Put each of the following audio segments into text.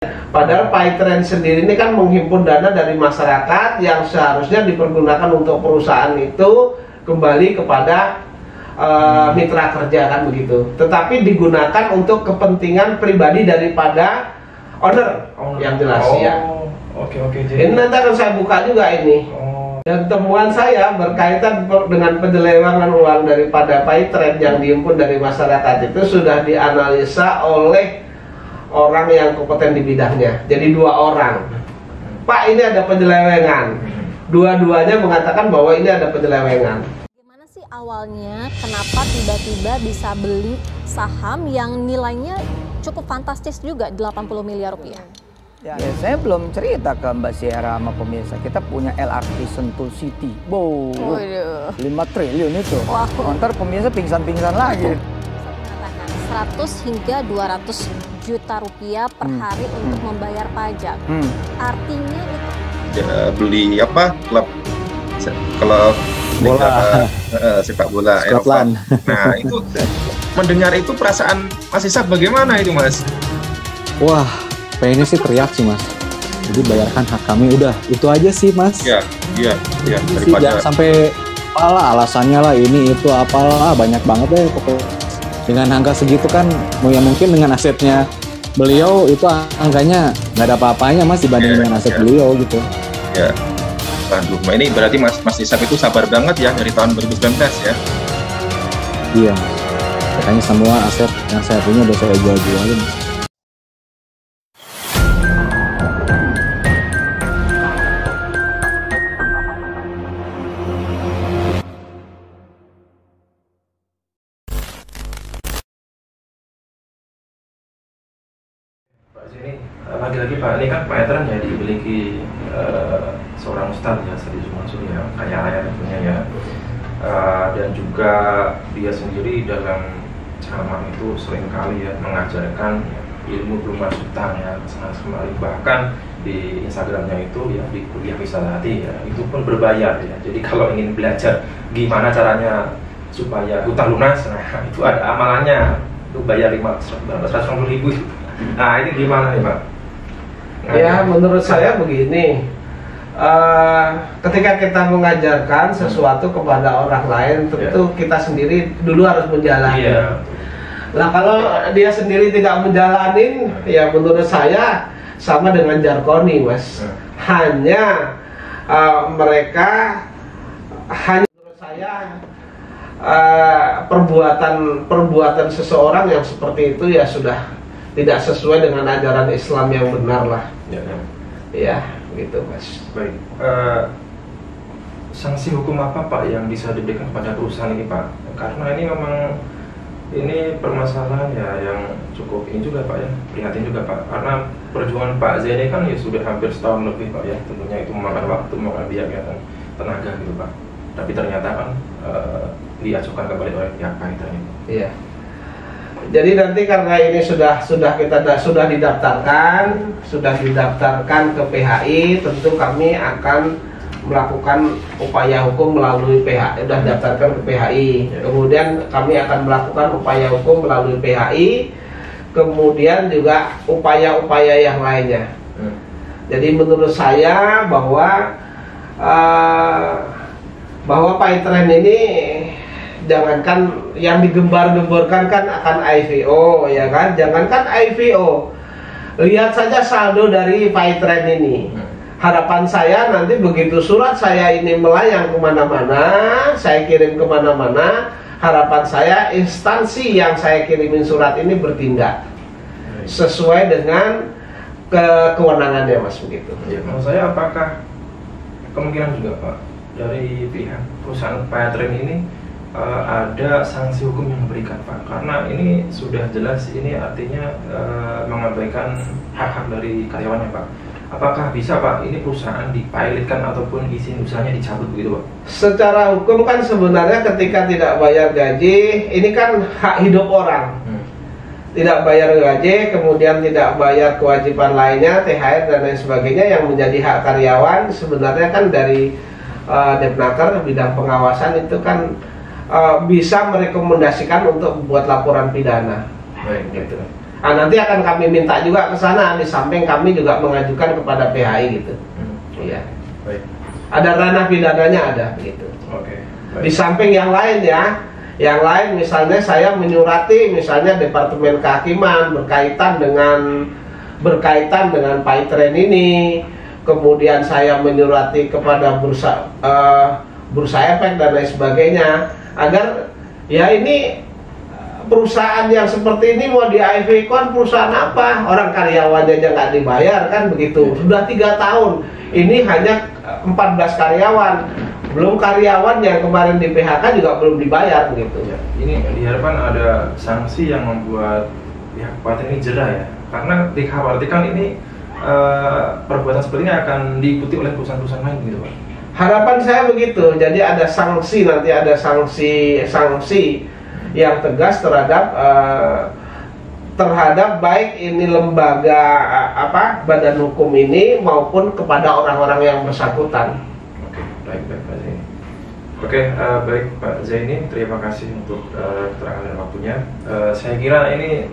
Padahal PayTrend sendiri ini kan menghimpun dana dari masyarakat yang seharusnya dipergunakan untuk perusahaan itu kembali kepada mitra kerja kan begitu. Tetapi digunakan untuk kepentingan pribadi daripada owner yang jelas ya. Oke. Ini nanti akan saya buka juga ini. Dan temuan saya berkaitan dengan penyelewengan uang daripada PayTrend yang dihimpun dari masyarakat itu sudah dianalisa oleh orang yang kompeten di bidangnya. Jadi 2 orang. Pak, ini ada penyelewengan. Dua-duanya mengatakan bahwa ini ada penyelewengan. Gimana sih awalnya, kenapa tiba-tiba bisa beli saham yang nilainya cukup fantastis juga, 80 miliar rupiah? Ya, saya belum cerita ke Mbak Sierra sama pemirsa. Kita punya LRT Sentul City. 5 triliun itu. Wow. Ntar pemirsa pingsan-pingsan lagi. 100 hingga 200 juta rupiah per hari untuk membayar pajak. Artinya itu Beli apa? Klub bola, sepak bola Scotland. Eropa. Nah, itu mendengar itu perasaan Mas Ishak bagaimana itu, Mas? Wah, pengennya sih teriak sih, Mas. Jadi bayarkan hak kami, udah itu aja sih, Mas. Iya. Jangan sampai apalah alasannya lah ini itu apalah, banyak banget deh pokoknya. Dengan angka segitu kan, mungkin dengan asetnya beliau itu angkanya nggak ada apa-apanya, Mas, dibanding dengan aset beliau gitu. Ya. Waduh, ini berarti Mas Ishak itu sabar banget ya dari tahun 2019 ya? Iya, makanya semua aset yang saya punya udah saya jual-jualin. Ini lagi-lagi Pak, ini kan PayTrend ya dimiliki seorang ustadz ya, Sadi Mansur ya, kaya raya tentunya ya, dan juga dia sendiri dalam ceramah itu seringkali ya mengajarkan ilmu belum sultan ya, sangat kembali, bahkan di Instagramnya itu ya, di kuliah Wisalati ya, itu pun berbayar ya. Jadi kalau ingin belajar gimana caranya supaya hutang lunas, nah itu ada amalannya, itu bayar 150 ribu. Nah ini gimana nih Pak? Ya menurut saya begini, ketika kita mengajarkan sesuatu kepada orang lain, tentu kita sendiri dulu harus menjalani. Nah kalau dia sendiri tidak menjalanin, ya menurut saya sama dengan jarkoni, Mas. Hanya mereka menurut saya perbuatan seseorang yang seperti itu ya sudah tidak sesuai dengan ajaran Islam yang benar lah. Ya, gitu Mas. Baik. Sanksi hukum apa Pak yang bisa diberikan kepada perusahaan ini Pak? Karena ini memang permasalahan ya yang cukup ini juga Pak ya, prihatin juga Pak. Karena perjuangan Pak Zaini kan ya sudah hampir setahun lebih Pak ya. Tentunya itu memakan waktu, memakan biaya dan tenaga gitu Pak. Tapi ternyata kan diajukan kembali oleh pihak PayTrend ini. Iya. Jadi nanti karena ini sudah didaftarkan ke PHI, tentu kami akan melakukan upaya hukum melalui PHI, sudah daftarkan ke PHI. Kemudian kami akan melakukan upaya hukum melalui PHI, kemudian juga upaya-upaya yang lainnya. Jadi menurut saya bahwa PayTrend ini jangankan yang digembar-gemborkan kan akan IPO ya kan, jangankan IPO, lihat saja saldo dari PayTrend ini. Harapan saya nanti begitu surat saya ini melayang kemana-mana, saya kirim kemana-mana, harapan saya instansi yang saya kirimin surat ini bertindak sesuai dengan kewenangannya Mas, begitu. Ya, maksud saya apakah kemungkinan juga Pak dari pihak perusahaan PayTrend ini ada sanksi hukum yang diberikan Pak, karena ini sudah jelas ini artinya mengabaikan hak-hak dari karyawannya Pak. Apakah bisa Pak ini perusahaan dipilotkan ataupun izin usahanya dicabut begitu Pak? Secara hukum kan sebenarnya ketika tidak bayar gaji, ini kan hak hidup orang. Tidak bayar gaji, kemudian tidak bayar kewajiban lainnya, THR dan lain sebagainya yang menjadi hak karyawan, sebenarnya kan dari Depnaker bidang pengawasan itu kan bisa merekomendasikan untuk membuat laporan pidana. Baik, gitu. Nah, nanti akan kami minta juga ke sana, di samping kami juga mengajukan kepada PHI gitu. Iya. Baik. Ada ranah pidananya ada gitu. Oke. Di samping yang lain ya, yang lain misalnya saya menyurati misalnya Departemen Kehakiman berkaitan dengan PAITREN ini, kemudian saya menyurati kepada bursa efek dan lain sebagainya, agar ya ini perusahaan yang seperti ini mau di AIV kan perusahaan apa, orang karyawannya aja nggak dibayar kan begitu. Sudah 3 tahun ini hanya 14 karyawan, belum karyawan yang kemarin di PHK juga belum dibayar begitu. Ya, ini diharapkan ada sanksi yang membuat pihak PAITREN ini jera ya, karena dikhawatirkan ini perbuatan seperti ini akan diikuti oleh perusahaan-perusahaan lain gitu Pak. Harapan saya begitu, jadi ada sanksi, nanti ada sanksi yang tegas terhadap baik ini lembaga badan hukum ini maupun kepada orang-orang yang bersangkutan. Oke, baik Pak Zaini. Oke, baik Pak Zaini, terima kasih untuk keterangan dan waktunya. Saya kira ini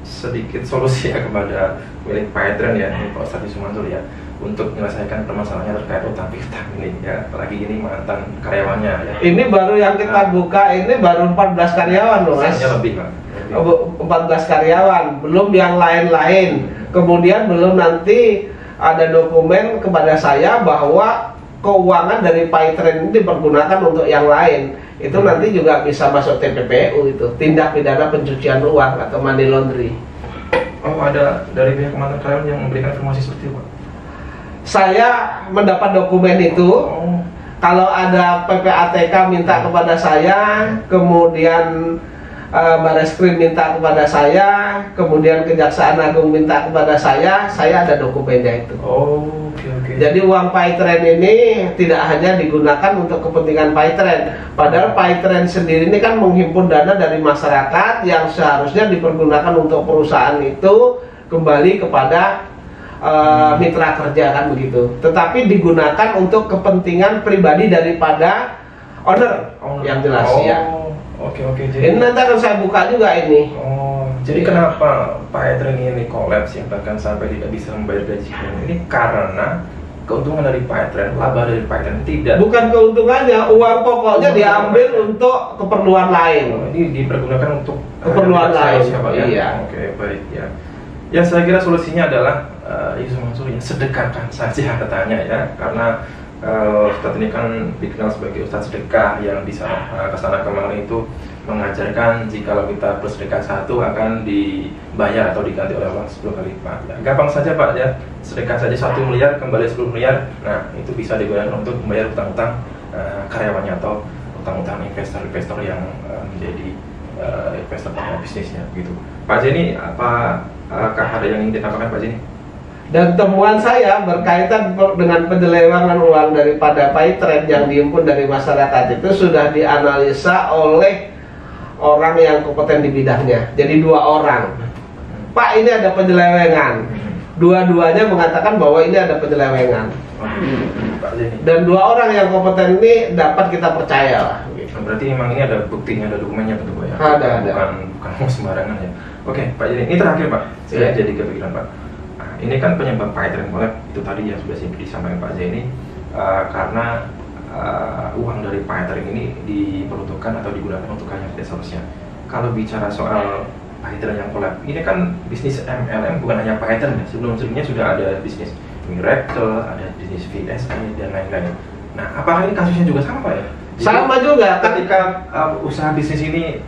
sedikit solusi ya kepada milik PAITREN ya, Pak Ustadz Sumantul ya, untuk menyelesaikan permasalahannya terkait utang piutang ini ya, apalagi ini mantan karyawannya ya. Ini baru yang kita buka, ini baru 14 karyawan loh Mas. Lebih Pak. 14 karyawan, belum yang lain-lain. Kemudian belum nanti ada dokumen kepada saya bahwa keuangan dari PAITREN ini dipergunakan untuk yang lain. Itu nanti juga bisa masuk TPPU, itu tindak pidana pencucian uang atau money laundry. Oh, ada dari pihak mantan karyawan yang memberikan informasi seperti itu Pak? Saya mendapat dokumen itu. Kalau ada PPATK minta kepada saya, kemudian Bareskrim minta kepada saya, kemudian Kejaksaan Agung minta kepada saya ada dokumennya itu. Oh, oke. Jadi uang PAITREN ini tidak hanya digunakan untuk kepentingan PAITREN, padahal PAITREN sendiri ini kan menghimpun dana dari masyarakat yang seharusnya dipergunakan untuk perusahaan itu kembali kepada mitra kerja kan begitu. Tetapi digunakan untuk kepentingan pribadi daripada owner yang jelas ya. Oke. Ini nanti akan saya buka juga ini. Jadi kenapa PAITREN ini kolaps ya, bahkan sampai tidak bisa membayar gaji ini karena keuntungan dari PAITREN, laba dari PAITREN tidak. Bukan keuntungannya, uang pokoknya diambil untuk keperluan lain. Ini dipergunakan untuk keperluan lain. Siapa, ya? Iya. Oke, baik ya. Ya saya kira solusinya adalah Yusuf Mansur ya, sedekahkan saja katanya ya, karena Ustadz ini kan dikenal sebagai Ustadz sedekah yang bisa kesana kemari itu mengajarkan jikalau kita bersedekah 1 akan dibayar atau diganti oleh Allah 10 kali lipat. Ya, gampang saja Pak ya, sedekah saja 1 miliar kembali 10 miliar. Nah itu bisa digunakan untuk membayar utang-utang karyawannya atau utang-utang investor-investor yang menjadi investor dalam bisnisnya gitu. Pak Zaini, apakah ada yang ingin ditambahkan Pak Zaini? Dan temuan saya berkaitan dengan penyelewengan uang daripada PAITREN yang dihimpun dari masyarakat itu sudah dianalisa oleh orang yang kompeten di bidangnya. Jadi 2 orang. Pak, ini ada penyelewengan. Dua-duanya mengatakan bahwa ini ada penyelewengan. Dan 2 orang yang kompeten ini dapat kita percaya lah. Berarti memang ini ada buktinya, ada dokumennya tentu Pak ya? Ada. Bukan sembarangan ya. Oke Pak Zaini, ini terakhir Pak. Saya jadi kepikiran Pak. Ini kan penyebab PAITREN collapse itu tadi yang sudah disampaikan Pak Zaini, karena uang dari PAITREN ini diperuntukkan atau digunakan untuk hal yang tidak seharusnya. Kalau bicara soal PAITREN yang collapse, ini kan bisnis MLM bukan hanya PAITREN ya, sebelumnya sudah ada bisnis Miracle, ada bisnis VSI dan lain-lain. Nah, apakah ini kasusnya juga sama Pak ya? Sama juga ketika usaha bisnis ini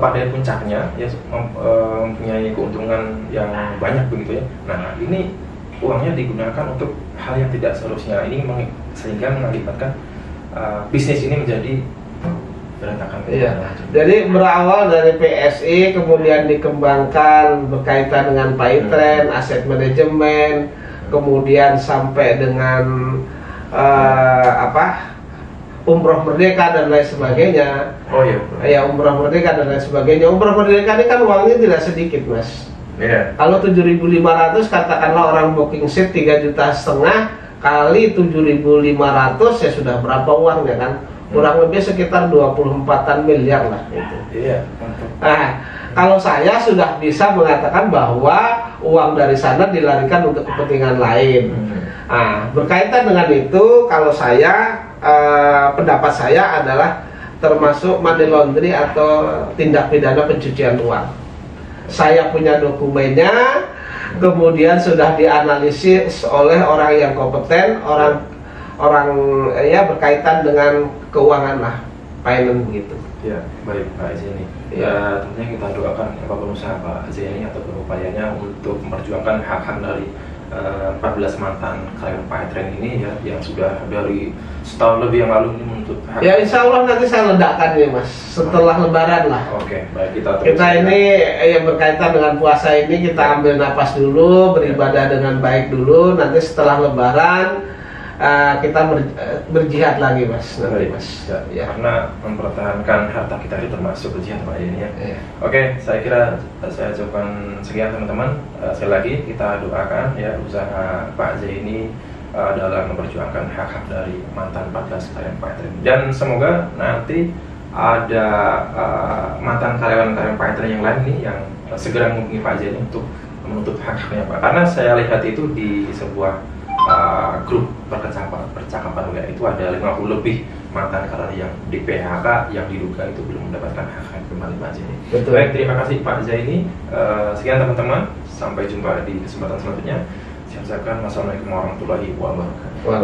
pada puncaknya ya mempunyai keuntungan yang banyak begitu ya. Nah ini uangnya digunakan untuk hal yang tidak seharusnya, ini sehingga mengakibatkan bisnis ini menjadi berantakan. Iya. Jadi berawal dari PSI kemudian dikembangkan berkaitan dengan PAITREN, aset manajemen, kemudian sampai dengan Umroh Merdeka dan lain sebagainya. Oh iya. Ya, Umroh Merdeka dan lain sebagainya. Umroh Merdeka ini kan uangnya tidak sedikit, Mas. Iya. Kalau 7.500 katakanlah orang booking seat 3,5 juta kali 7.500 ya sudah berapa uangnya kan? Kurang lebih sekitar 24-an miliar lah itu. Iya. Nah, Kalau saya sudah bisa mengatakan bahwa uang dari sana dilarikan untuk kepentingan lain. Nah, berkaitan dengan itu, kalau saya pendapat saya adalah termasuk money laundry atau tindak pidana pencucian uang. Saya punya dokumennya, kemudian sudah dianalisis oleh orang yang kompeten, orang ya berkaitan dengan keuangan lah, finance begitu. Ya, baik Pak Zaini. Ya, tentunya kita doakan apapun usaha Pak Zaini atau upayanya untuk memperjuangkan hak-hak dari 14 mantan karyawan Pak Etren ini ya, yang sudah dari setahun lebih yang lalu ini menuntut hak. Ya, insya Allah nanti saya ledakan ya Mas, setelah Lebaran lah. Oke, baik, kita ini yang berkaitan dengan puasa ini kita ambil napas dulu, beribadah dengan baik dulu, nanti setelah Lebaran kita berjihad lagi Mas, nanti Mas. Ya. Karena mempertahankan harta kita itu termasuk berjihad Pak ini ya. Ya. Oke, saya kira saya ucapkan sekian teman-teman. Sekali lagi kita doakan ya usaha Pak Zaini dalam memperjuangkan hak-hak dari mantan 14 karyawan Pak Etren. Dan semoga nanti ada mantan karyawan Pak Etren yang lain nih yang segera menghubungi Pak Zaini untuk menuntut hak-haknya Pak. Karena saya lihat itu di sebuah grup percakapan WA itu ada 50 lebih mantan karyawan yang di PHK yang diduga itu belum mendapatkan hak kembali Pak Zaini. Baik, terima kasih Pak Zaini. Sekian teman-teman, sampai jumpa di kesempatan selanjutnya. Saya ucapkan wassalamualaikum warahmatullahi wabarakatuh.